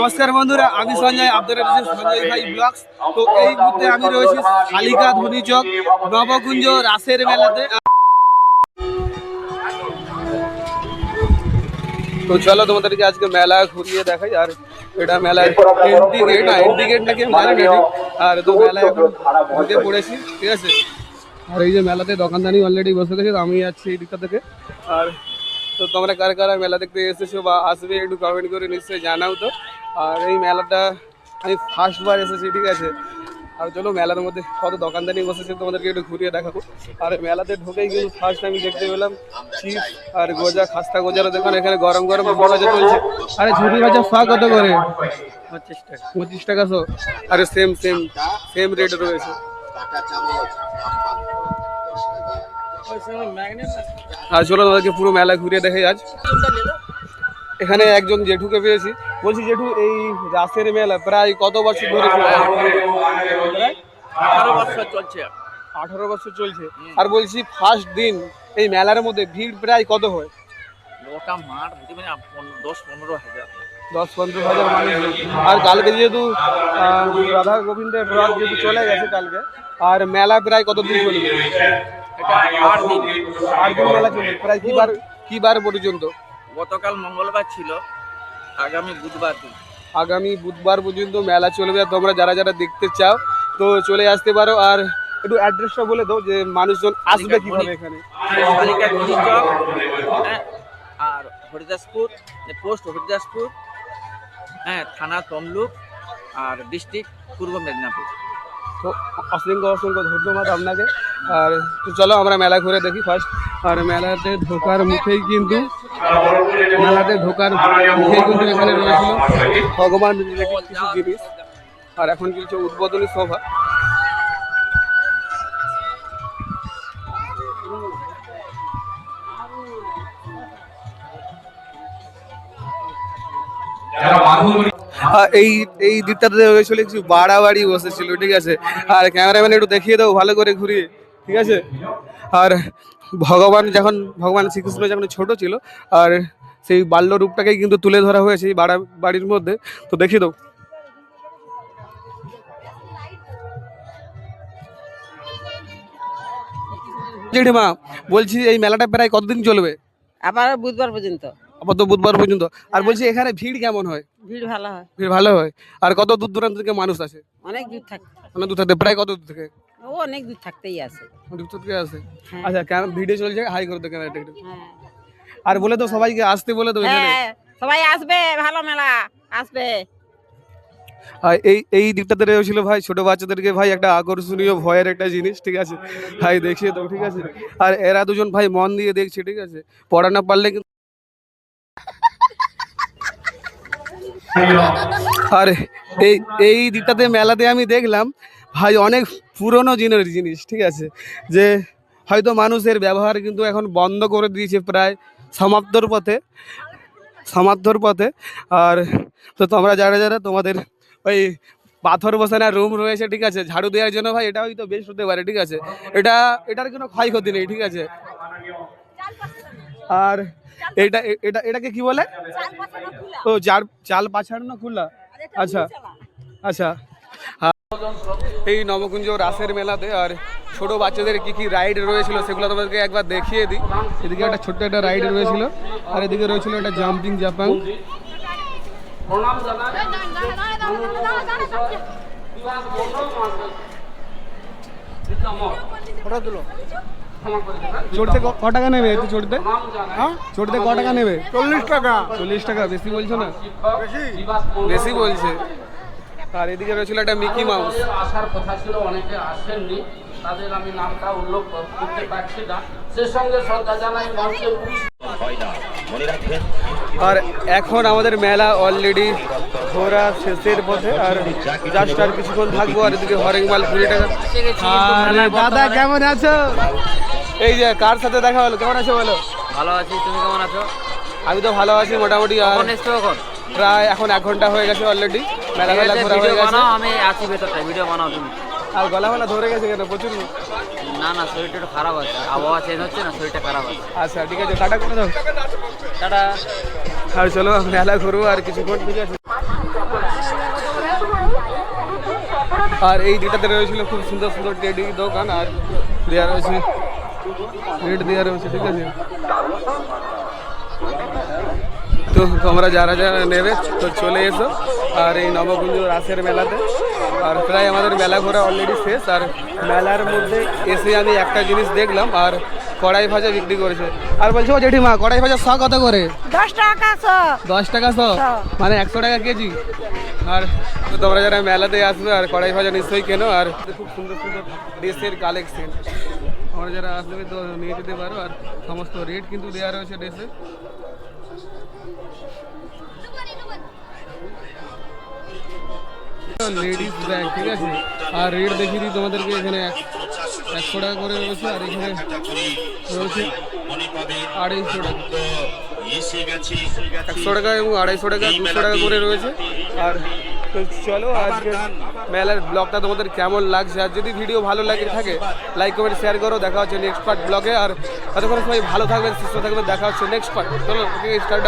নমস্কার বন্ধুরা, আমি সঞ্জয়, আপনারা দেখছেন সঞ্জয় ভাই ব্লগস। তো এই মুহূর্তে আমি রয়েছি শালিকা ধনীচক নবকুঞ্জ রাসের মেলাতে। তো চলো তোমাদেরকে আজকে মেলা ঘুরিয়ে দেখাই। আর এটা মেলার এন্ট্রি গেট নাকি জানি না। আর তো মেলায় এখন ঢুকে পড়েছি, ঠিক আছে। আর এই যে মেলাতে দোকানদানি অলরেডি বসে গেছে, আমি যাচ্ছি এই দিকটা থেকে। আর তো তোমরা কারা কারা মেলা দেখতে এসেছো বা আসবে একটু কমেন্ট করে নিশ্চয়ই জানাও তো। আর এই মেলাটা আমি ফার্স্টবার এসেছি, ঠিক আছে। আর চলো মেলার মধ্যে কত দোকানদানি বসেছে তোমাদেরকে একটু ঘুরিয়ে দেখাবো। আর মেলাতে ঢুকেই কিন্তু ফার্স্ট আমি দেখতে পেলাম চিপস আর গোজা, খাস্তা গোজারও দোকান। এখানে গরম গরম ভাজা চলছে। আরে ঝুড়ি ভাজা কত করে? 25 টাকা। শো। আরে সেম রেট রয়েছে। আর চলো তোমাদেরকে পুরো মেলা ঘুরিয়ে দেখাই আজ। এখানে একজন জেঠুকে পেয়েছি। বলছি জেঠু, এই রাসের মেলা প্রায় কত বছর ধরে? 18 বছর চলছে। আর বলছি ফার্স্ট দিন এই মেলার মধ্যে ভিড় প্রায় কত হয়? 10-15 হাজার মানুষ। আর কালকে যেহেতু রাধা গোবিন্দের রথ যেহেতু চলে গেছে কালকে, আর মেলা প্রায় কতদিন চলবে? 8 দিন মেলা চলবে। প্রায় কি বার পর্যন্ত? গতকাল মঙ্গলবার ছিল, আগামী বুধবার পর্যন্ত মেলা চলবে। তোমরা যারা যারা দেখতে চাও তো চলে আসতে পারো। আর একটু অ্যাড্রেসটা বলে দাও যে মানুষজন আসবে কিভাবে এখানে। আর হরিদাসপুর, পোস্ট হরিদাসপুর, হ্যাঁ, থানা তমলুক, আর ডিস্ট্রিক্ট পূর্ব মেদিনীপুর। তো অসংখ্য ধন্যবাদ আপনাকে। আর চলো আমরা মেলা ঘুরে দেখি ফার্স্ট। আর মেলাতে ঢোকার মুখেই কিন্তু এখানে রয়েছিল ভগবান রিলেটেড কিছু জিনিস। আর এখন চলছে উদ্বোধনী সভা। এই দিকটাতে হয়েছিল কিছু বাড়াবাড়ি বসেছিল, ঠিক আছে। আর ক্যামেরাম্যান একটু দেখিয়ে দাও ভালো করে ঘুরিয়ে, ঠিক আছে। আর ভগবান শ্রীকৃষ্ণ যখন ছোট ছিল, আর সেই বাল্য রূপটাকেই কিন্তু তুলে ধরা হয়েছে এই বাড়ির মধ্যে। তো দেখিয়ে দাও। জেঠিমা, বলছি এই মেলাটা প্রায় কতদিন চলবে? আবার বুধবার পর্যন্ত। আর বলছি এখানে ভিড় কেমন হয়? ভিড় ভালো হয়। আর কত দূর দূরান্ত থেকে মানুষ আসে? অনেক দূর থাকে। প্রায় কত দূর থেকে? অনেক দূর থাকতেই আসে। আচ্ছা, কেন ভিডিও চলছে? হাই করে দেখেন একটু। আর বলে তো সবাইকে আসতে বলে তো। সবাই আসবে, ভালো মেলা আসবে। আর এই দিকটাতে রয়েছিল ভাই ছোট বাচ্চাদেরকে ভাই একটা আকর্ষণীয় ভয়ের একটা জিনিস, ঠিক আছে ভাই, দেখিয়ে দাও, ঠিক আছে। আর এরা দুজন ভাই মন দিয়ে দেখছে, ঠিক আছে। পড়া না পারলে কিন্তু। আর এই দিকটাতে মেলাতে আমি দেখলাম ভাই অনেক পুরনো দিনের জিনিস, ঠিক আছে। যে হয়তো মানুষের ব্যবহার কিন্তু এখন বন্ধ করে দিয়েছে, প্রায় সমাপ্তর পথে। আর তো তোমরা যারা তোমাদের ওই পাথর বসানোর রুম রয়েছে, ঠিক আছে, ঝাড়ু দেওয়ার জন্য ভাই এটা হয়তো বেস্ট হতে পারে, ঠিক আছে। এটার কোনো ক্ষয়ক্ষতি নেই, ঠিক আছে। আর এটাকে কি বলে? ও চাল পাছানো খোলা। আচ্ছা। এই নবকুঞ্জ রাসের মেলাতে আর ছোট বাচ্চাদের কি রাইড রয়েছিল সেগুলো তোমাদেরকে একবার দেখিয়ে দিই। এদিকে একটা ছোট্ট একটা রাইড রয়েছিল, আর এদিকে রয়েছিল একটা জাম্পিং জাপাং। চড়তে ক টাকা নেবে? একটু চড়তে ক টাকা নেবে? 40 টাকা। বেশি বলছো না? বেশি বলছে। আর এদিকে রয়েছিল একটা মিকি মাউস। আসার কথা ছিল, অনেকে আসেননি, তাদের আমি নামটা উল্লেখ করতে পারছি না। সে সঙ্গে শ্রদ্ধা জানাই মঞ্চের। আর এখন আমাদের মেলা অলরেডি ঘোরা শেষের পথে। আর জাস্ট আর কিছুক্ষণ থাকবো। আর এদিকে হরেকমাল 20 টাকা। দাদা কেমন আছো? এই যে কার সাথে দেখা হলো, কেমন আছো বলো? ভালো আছি, তুমি কেমন আছো? আমি তো ভালো আছি মোটামুটি। আর প্রায় এখন 1 ঘন্টা হয়ে গেছে অলরেডি। মেলা ঘোরা হয়ে গেছে। আমি আছি ভেতরটা, ভিডিও বানাও তুমি। আর গলা ধরে গেছে কেন? প্রচুর? না, শরীরটা একটু খারাপ আছে, আবহাওয়া চেঞ্জ হচ্ছে না, শরীরটা খারাপ আছে। আচ্ছা, ঠিক আছে, টাটা করে দাও। টাটা। আর চলো মেলা ঘুরবো আর কিছুক্ষণ, ঠিক আছে। আর এই দিকটাতে রয়েছিল খুব সুন্দর সুন্দর টেডি দোকান, আর দেওয়া রয়েছে রেট দেওয়া রয়েছে, ঠিক আছে। তো তোমরা যারা যারা নেবে তো চলে এসো আর এই নবকুঞ্জ রাসের মেলাতে। আর প্রায় আমাদের মেলা ঘোরা অলরেডি শেষ। আর মেলার মধ্যে এসে আমি একটা জিনিস দেখলাম, আর কড়াই ভাজা বিক্রি করেছে। আর বলছো জেঠিমা কড়াই ভাজা শ কত করে? 10 টাকা 100। 10 টাকা শ, মানে 100 টাকা কেজি। আর তো তোমরা যারা মেলাতে আসবে আর কড়াই ভাজা নিশ্চয়ই কেনো। আর খুব সুন্দর সুন্দর ড্রেসের কালেকশন, তোমরা যারা আসবে তো নিয়ে যেতে পারো। আর সমস্ত রেট কিন্তু দেওয়া রয়েছে ড্রেসে। লেডিস ব্যাগ, ঠিক আছে। আর রেট দেখিয়ে দিই তোমাদেরকে, এখানে 100 টাকা করে রয়েছে, আর এখানে রয়েছে 250 টাকা, 100 টাকা এবং 250 টাকা, 200 টাকা করে রয়েছে। আর তো চলো আজকে মেলার ব্লগটা তোমাদের কেমন লাগছে, আর যদি ভিডিও ভালো লাগে থাকে লাইক কমেন্ট শেয়ার করো। দেখা হচ্ছে নেক্সট পার্ট ব্লগে। আর ততক্ষণ সবাই ভালো থাকবেন, সুস্থ থাকবেন, দেখা হচ্ছে নেক্সট পার্ট। চলো স্টার্ট।